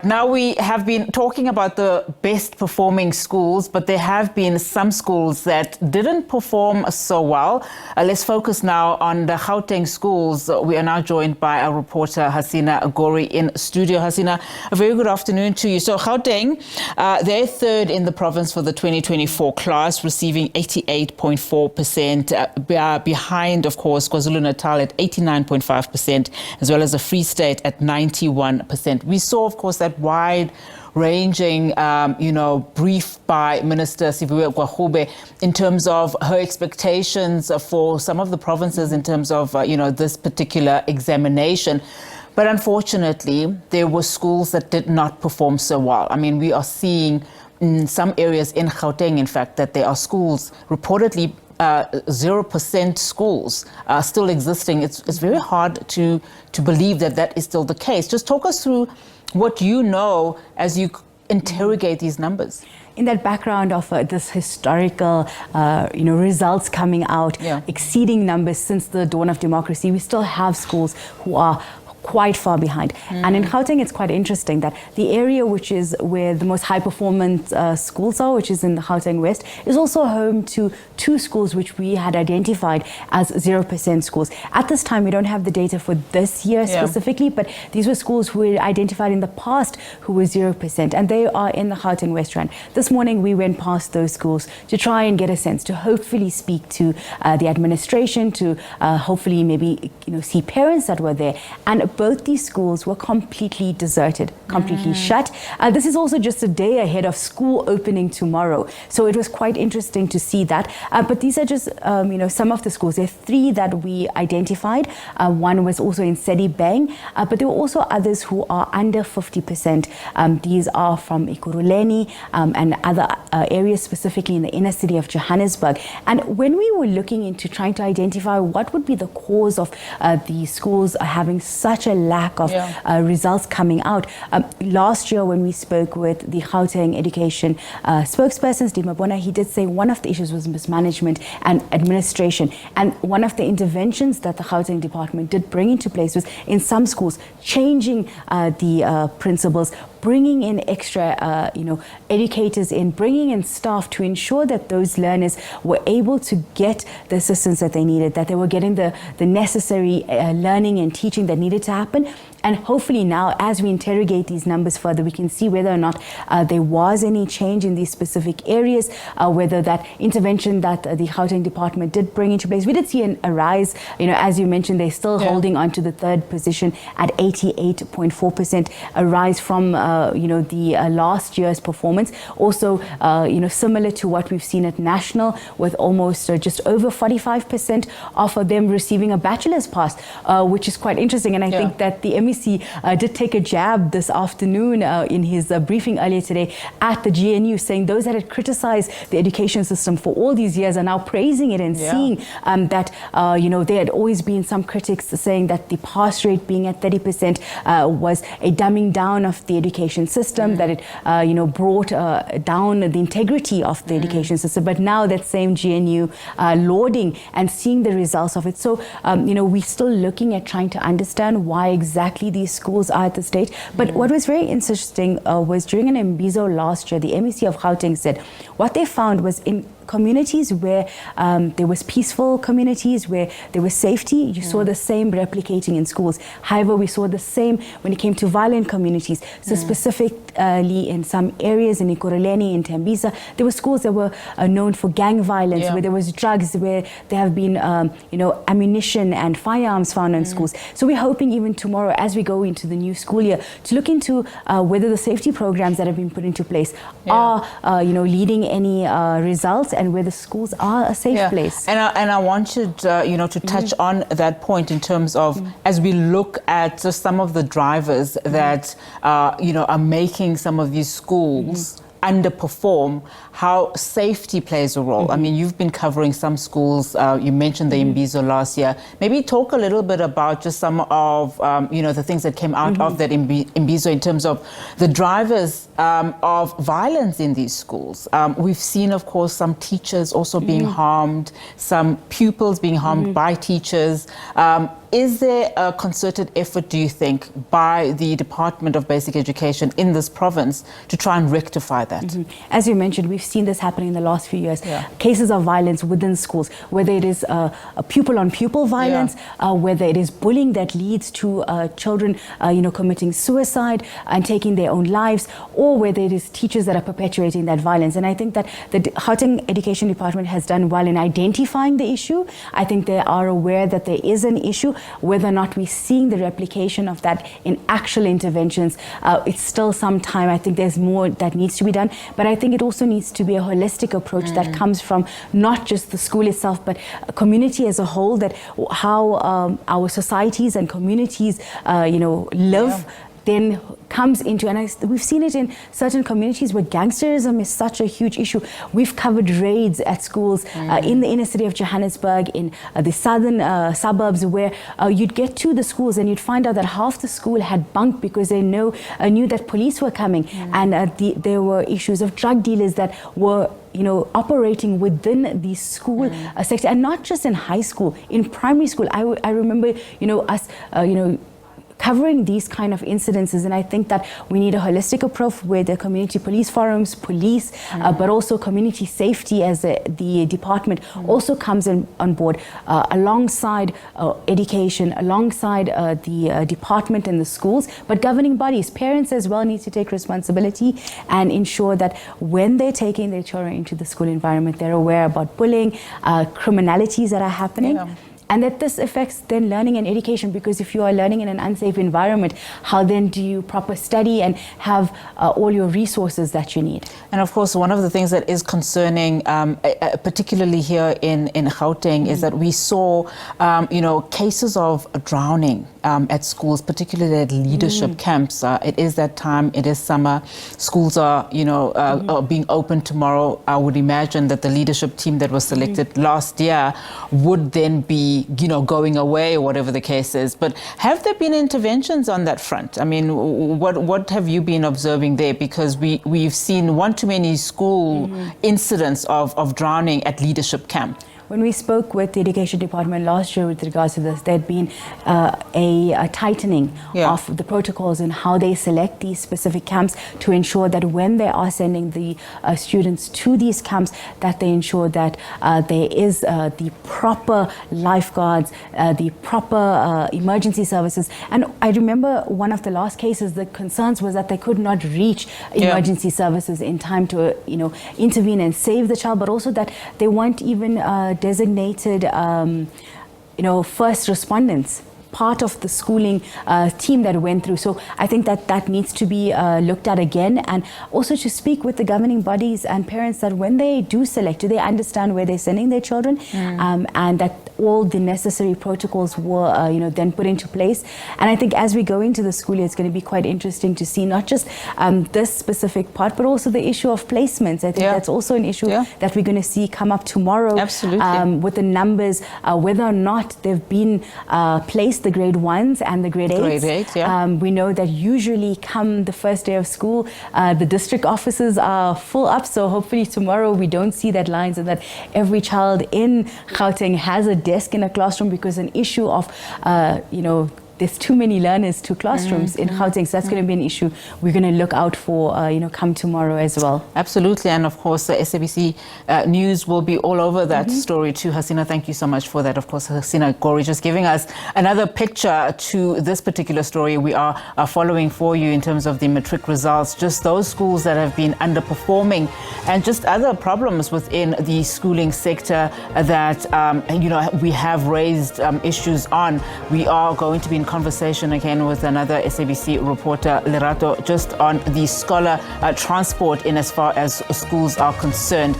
Now, we have been talking about the best performing schools, but there have been some schools that didn't perform so well. Let's focus now on the Gauteng schools. We are now joined by our reporter, Hasina Gori, in studio. Hasina, a very good afternoon to you. So Gauteng, they're third in the province for the 2024 class, receiving 88.4%, behind, of course, KwaZulu-Natal at 89.5%, as well as the Free State at 91%. We saw, of course, that wide-ranging, brief by Minister Siviwe Gwahube in terms of her expectations for some of the provinces in terms of, this particular examination. But unfortunately, there were schools that did not perform so well. I mean, we are seeing in some areas in Gauteng, in fact, that there are schools reportedly 0% schools still existing. It's very hard to believe that that is still the case. Just talk us through what you know as you interrogate these numbers. In that background of this historical, results coming out, exceeding numbers since the dawn of democracy, we still have schools who are quite far behind. And in Gauteng, it's quite interesting that the area which is where the most high-performance schools are, which is in the Gauteng West, is also home to two schools which we had identified as 0% schools. At this time, we don't have the data for this year specifically, but these were schools who were identified in the past who were 0%, and they are in the Gauteng West Rand. This morning, we went past those schools to try and get a sense, to hopefully speak to the administration, to hopefully maybe see parents that were there. And both these schools were completely deserted, completely shut. This is also just a day ahead of school opening tomorrow. So it was quite interesting to see that. But these are just, some of the schools. There are three that we identified. One was also in Sedibeng, but there were also others who are under 50%. These are from Ekurhuleni and other areas, specifically in the inner city of Johannesburg. And when we were looking into trying to identify what would be the cause of the schools having such a lack of results coming out. Last year when we spoke with the Gauteng education spokesperson, Steve Mabona, he did say one of the issues was mismanagement and administration. And one of the interventions that the Gauteng department did bring into place was in some schools changing the principals, bringing in extra, educators in, bringing in staff to ensure that those learners were able to get the assistance that they needed, that they were getting the necessary learning and teaching that needed to happen. And hopefully now, as we interrogate these numbers further, we can see whether or not there was any change in these specific areas, whether that intervention that the Gauteng department did bring into place. We did see a rise, as you mentioned, they're still holding on to the third position at 88.4%, a rise from, the last year's performance. Also, similar to what we've seen at national, with almost just over 45% of them receiving a bachelor's pass, which is quite interesting. And I think that the MEC did take a jab this afternoon in his briefing earlier today at the GNU, saying those that had criticized the education system for all these years are now praising it and seeing that, there had always been some critics saying that the pass rate being at 30% was a dumbing down of the education system, that it, brought down the integrity of the education system. But now that same GNU lauding and seeing the results of it. So, we're still looking at trying to understand why exactly these schools are at the stage. But what was very interesting was during an Imbizo last year, the MEC of Gauteng said what they found was in communities where there was peaceful communities, where there was safety, you saw the same replicating in schools. However, we saw the same when it came to violent communities. So specifically in some areas in Ekurhuleni, in Tembisa, there were schools that were known for gang violence, where there was drugs, where there have been, ammunition and firearms found in schools. So we're hoping even tomorrow, as we go into the new school year, to look into whether the safety programs that have been put into place are, leading any results, and where the schools are a safe place. And I wanted, to touch on that point in terms of, as we look at some of the drivers that, are making some of these schools underperform, how safety plays a role. I mean, you've been covering some schools. You mentioned the Imbizo last year. Maybe talk a little bit about just some of, the things that came out of that Imbizo in terms of the drivers of violence in these schools. We've seen, of course, some teachers also being harmed, some pupils being harmed by teachers. Is there a concerted effort, do you think, by the Department of Basic Education in this province to try and rectify that? As you mentioned, we've seen this happening in the last few years. Cases of violence within schools, whether it is a pupil-on-pupil violence, whether it is bullying that leads to children, committing suicide and taking their own lives, or whether it is teachers that are perpetuating that violence. And I think that the Gauteng Education Department has done well in identifying the issue. I think they are aware that there is an issue. Whether or not we're seeing the replication of that in actual interventions, it's still some time. I think there's more that needs to be done. But I think it also needs to be a holistic approach that comes from not just the school itself, but a community as a whole, that how our societies and communities, live, then comes into, and we've seen it in certain communities where gangsterism is such a huge issue. We've covered raids at schools in the inner city of Johannesburg, in the southern suburbs, where you'd get to the schools and you'd find out that half the school had bunked because they knew that police were coming, and there were issues of drug dealers that were operating within the school sector, and not just in high school, in primary school. I remember us covering these kind of incidences, and I think that we need a holistic approach where the community police forums, police, but also community safety as the department also comes on board alongside education, alongside the department and the schools, but governing bodies, parents as well need to take responsibility and ensure that when they're taking their children into the school environment, they're aware about bullying, criminalities that are happening. And that this affects then learning and education, because if you are learning in an unsafe environment, how then do you proper study and have all your resources that you need? And of course, one of the things that is concerning, particularly here in Gauteng, is that we saw, cases of drowning at schools, particularly at leadership camps. It is that time, it is summer, schools are, are being opened tomorrow. I would imagine that the leadership team that was selected last year would then be, going away, or whatever the case is. But have there been interventions on that front? I mean, what have you been observing there? Because we've seen one too many school incidents of drowning at leadership camp. When we spoke with the Education Department last year with regards to this, there'd been a tightening of the protocols and how they select these specific camps to ensure that when they are sending the students to these camps, that they ensure that there is the proper lifeguards, the proper emergency services. And I remember one of the last cases, the concerns was that they could not reach emergency services in time to, intervene and save the child, but also that they weren't even designated, first respondents, part of the schooling team that went through. So I think that needs to be looked at again, and also to speak with the governing bodies and parents that when they do select, do they understand where they're sending their children, and that all the necessary protocols were then put into place. And I think as we go into the school year, it's going to be quite interesting to see not just this specific part, but also the issue of placements. I think that's also an issue that we're going to see come up tomorrow. Absolutely. With the numbers, whether or not they've been placed, the grade 1s and the grade 8s. We know that usually come the first day of school, the district offices are full up. So hopefully tomorrow we don't see that lines, and that every child in Gauteng has a desk in a classroom, because an issue of, there's too many learners to classrooms in Gauteng, so that's going to be an issue we're going to look out for, come tomorrow as well. Absolutely, and of course, the SABC News will be all over that story too. Hasina, thank you so much for that. Of course, Hasina Gori just giving us another picture to this particular story we are following for you in terms of the Matric results, just those schools that have been underperforming, and just other problems within the schooling sector that, we have raised issues on. We are going to be in conversation again with another SABC reporter, Lerato, just on the scholar transport in as far as schools are concerned.